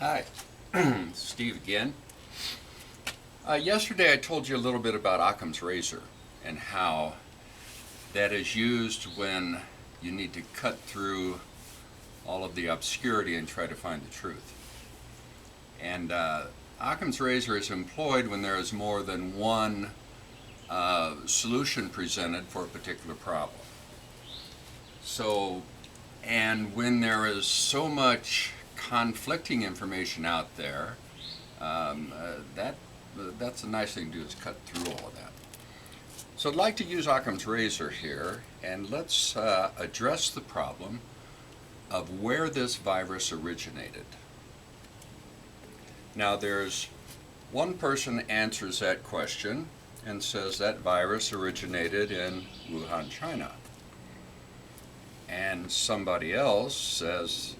Hi, Steve again. Yesterday I told you a little bit about Occam's Razor and how that is used when you need to cut through all of the obscurity and try to find the truth. And Occam's Razor is employed when there is more than one solution presented for a particular problem. So, and when there is so much conflicting information out there, that's a nice thing to do, is cut through all of that. So I'd like to use Occam's Razor here, and let's address the problem of where this virus originated. Now there's one person answers that question and says that virus originated in Wuhan, China. And somebody else says,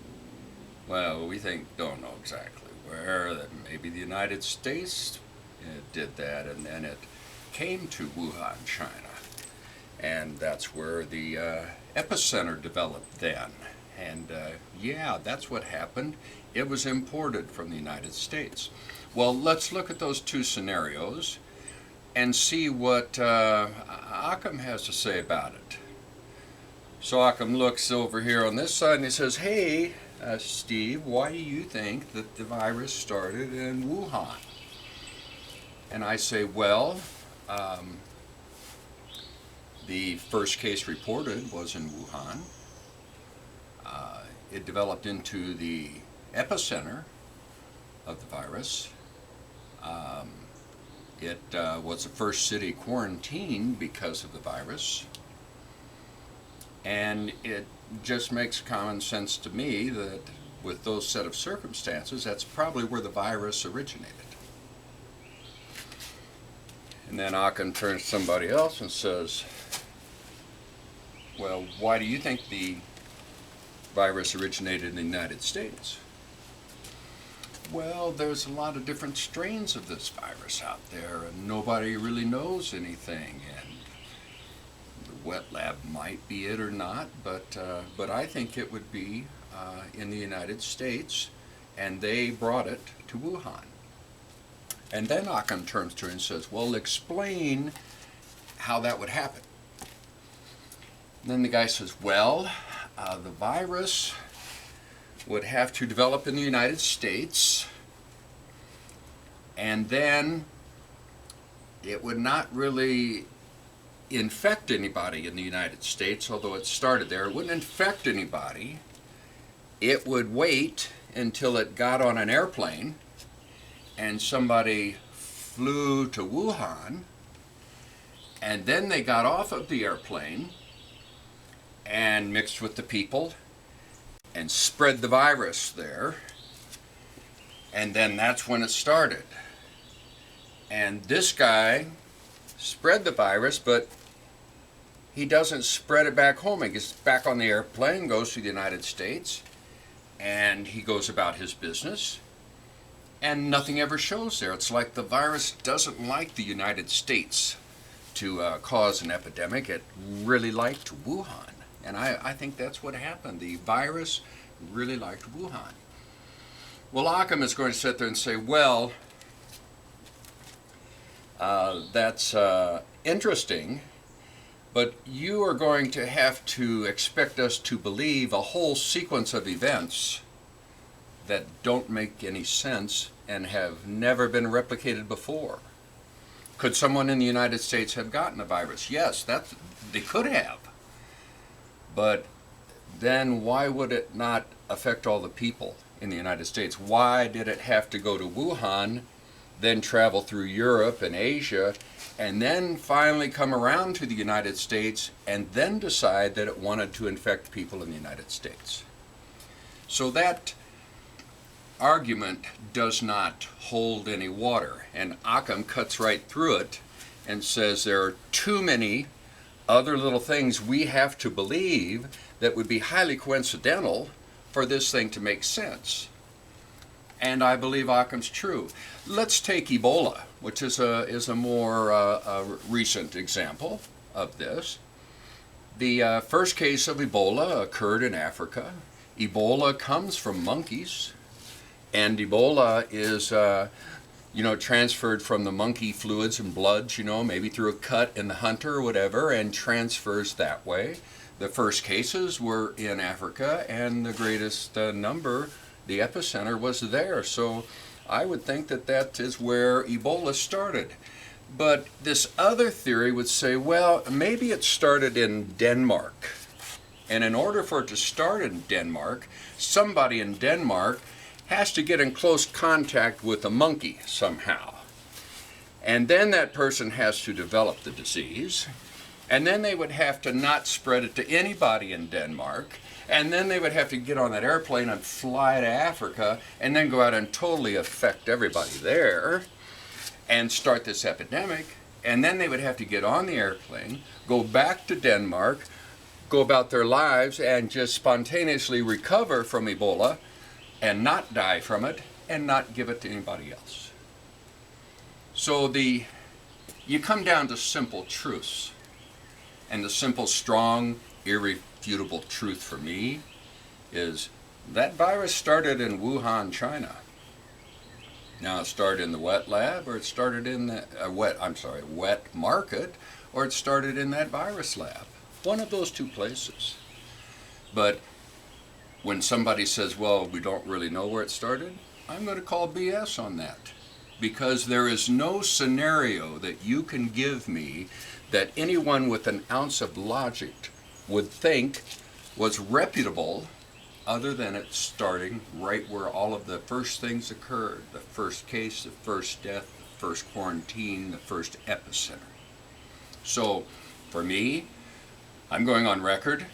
well, we don't know exactly where, that maybe the United States did that, and then it came to Wuhan, China. And that's where the epicenter developed then. And yeah, that's what happened. It was imported from the United States. Well, let's look at those two scenarios and see what Occam has to say about it. So Occam looks over here on this side and he says, hey, Steve, why do you think that the virus started in Wuhan? And I say, well, the first case reported was in Wuhan. It developed into the epicenter of the virus. It was the first city quarantined because of the virus. And it just makes common sense to me that with those set of circumstances, that's probably where the virus originated. And then Occam turns to somebody else and says, well, why do you think the virus originated in the United States? Well, there's a lot of different strains of this virus out there, and nobody really knows anything. And the wet lab might be it or not, but I think it would be in the United States, and they brought it to Wuhan. And then Occam turns to her and says, well, explain how that would happen. And then the guy says, well, the virus would have to develop in the United States, and then it would not really infect anybody in the United States, although it started there. It wouldn't infect anybody. It would wait until it got on an airplane and somebody flew to Wuhan, and then they got off of the airplane and mixed with the people and spread the virus there, and then that's when it started. And this guy spread the virus, but he doesn't spread it back home. He gets back on the airplane, goes to the United States, and he goes about his business, and nothing ever shows there. It's like the virus doesn't like the United States to cause an epidemic. It really liked Wuhan. And I think that's what happened. The virus really liked Wuhan. Well, Occam is going to sit there and say, well, that's interesting, but you are going to have to expect us to believe a whole sequence of events that don't make any sense and have never been replicated before. Could someone in the United States have gotten a virus? Yes, they could have. But then why would it not affect all the people in the United States? Why did it have to go to Wuhan, then travel through Europe and Asia, and then finally come around to the United States and then decide that it wanted to infect people in the United States? So that argument does not hold any water, and Occam cuts right through it and says there are too many other little things we have to believe that would be highly coincidental for this thing to make sense. And I believe Occam's true. Let's take Ebola, which is a more recent example of this. The first case of Ebola occurred in Africa. Ebola comes from monkeys, And Ebola is, transferred from the monkey fluids and bloods, maybe through a cut in the hunter or whatever, and transfers that way. The first cases were in Africa, and the greatest number, the epicenter, was there. So I would think that that is where Ebola started. But this other theory would say, well, maybe it started in Denmark. And in order for it to start in Denmark, somebody in Denmark has to get in close contact with a monkey somehow. And then that person has to develop the disease. And then they would have to not spread it to anybody in Denmark. And then they would have to get on that airplane and fly to Africa and then go out and totally affect everybody there and start this epidemic. And then they would have to get on the airplane, go back to Denmark, go about their lives and just spontaneously recover from Ebola and not die from it and not give it to anybody else. So you come down to simple truths. And the simple, strong, irrefutable truth for me is that virus started in Wuhan, China. Now it started in the wet lab, or it started in the wet market, or it started in that virus lab. One of those two places. But when somebody says, well, we don't really know where it started, I'm going to call BS on that. Because there is no scenario that you can give me that anyone with an ounce of logic would think was reputable other than it starting right where all of the first things occurred. The first case, the first death, the first quarantine, the first epicenter. So, for me, I'm going on record.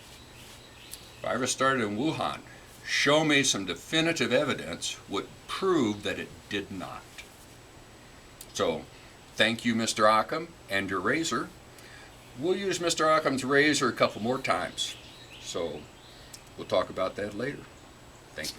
Virus started in Wuhan. Show me some definitive evidence would prove that it did not. So, thank you, Mr. Occam, and your razor. We'll use Mr. Occam's razor a couple more times. So, we'll talk about that later. Thank you.